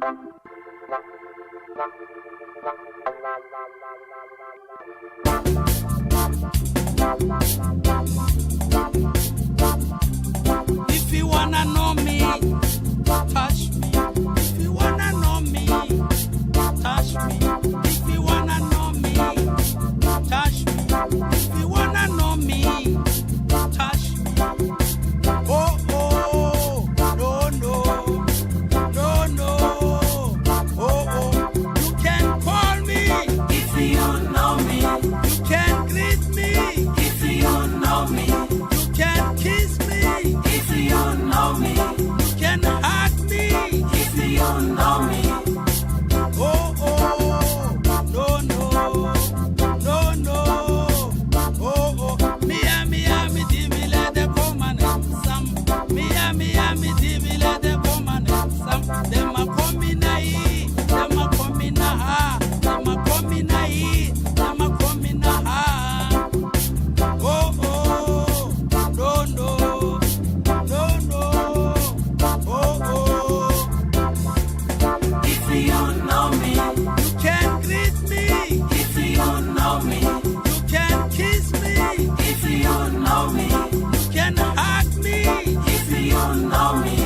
If you wanna know me, touch me. If you wanna know me, touch me. If you wanna know me, touch me. If you wanna know me, touch me. Oh, oh, no, no, no, no. Oh, oh, you can call me If you know me, you can greet me, if you know me, you can kiss me, if you know me, you can hug me. if you know me, Oh, oh, no, no, no, no. Oh, oh, mia, mia, mi divi le de coman sam. Mia, mia, mi divi le de coman sam. Dem a comina I, dem a comina ha, dem a comina I, dem a comina ha. Oh, oh, no, no, no, no. Oh, oh. if you know me, You can greet me, if you know me, you can kiss me, if you know me, you can hug me. if you know me.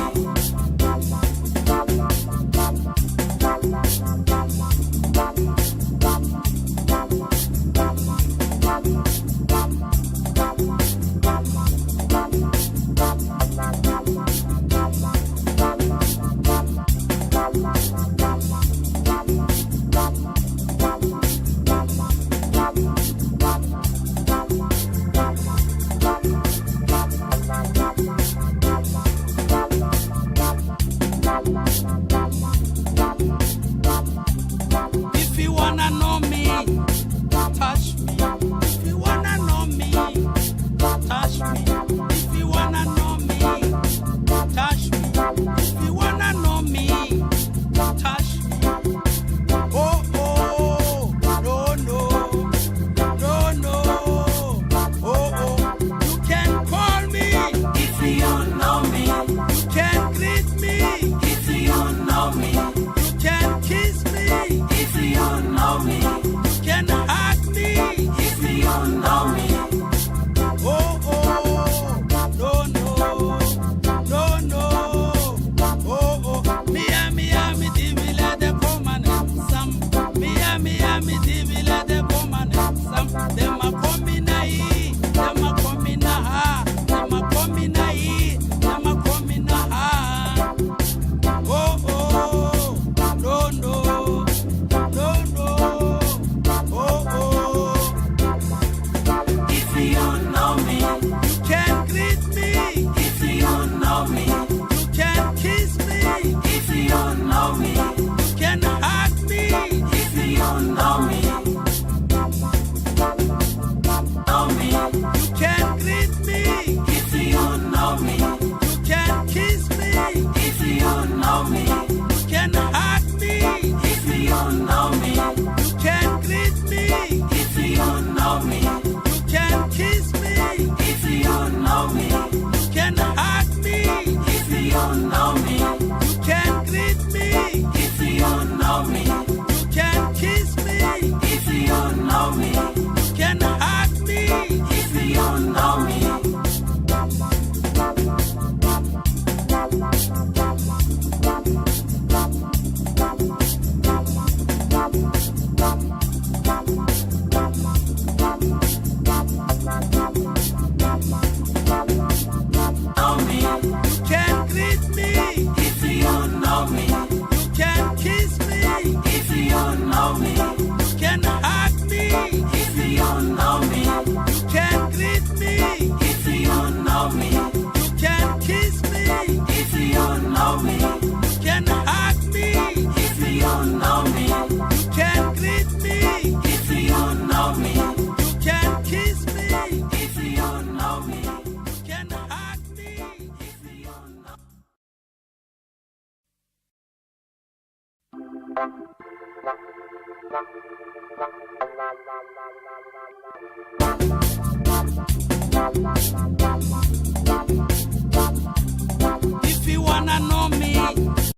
If you wanna know me, touch me. If you wanna know me, touch me. If you wanna know me, touch me. If you wanna know me, touch me. Oh, oh, no, no, no, no. Oh, oh, you can call me, If you know me, you can greet me, if you know me, you can kiss me, if you know me, you can hug me. if you know me. Oh, oh, no, no, no, no. Oh, oh, mia, mia, mi divi le de coman sam. Mia, mia, mi divi le de coman sam. Dem a comina I, dem a comina ha, dem a comina I, dem a comina ha. Oh, oh, no, no, no, no. Oh, oh. If you know me, You can greet me, if you know me, you can kiss me, if you know me, you can hug me. if you know me, know me, You can greet me, if you know me, you can kiss me, if you know me, you can hug me. if you know me, You can greet me, if you know me, you can kiss me, if you know me, you can hug me. if you know me, You can greet me, if you know me, you can kiss me, if you know me, you can hug me. if you know me. Know me, You can greet me, if you know me, you can kiss me, if you know me, you can hug me. if you know me, You can greet me, if you know me, you can kiss me, if you know me, you can hug me. if you know me, You can greet me, if you know me, you can kiss me, if you know me, you can hug me. if you know. Thank you.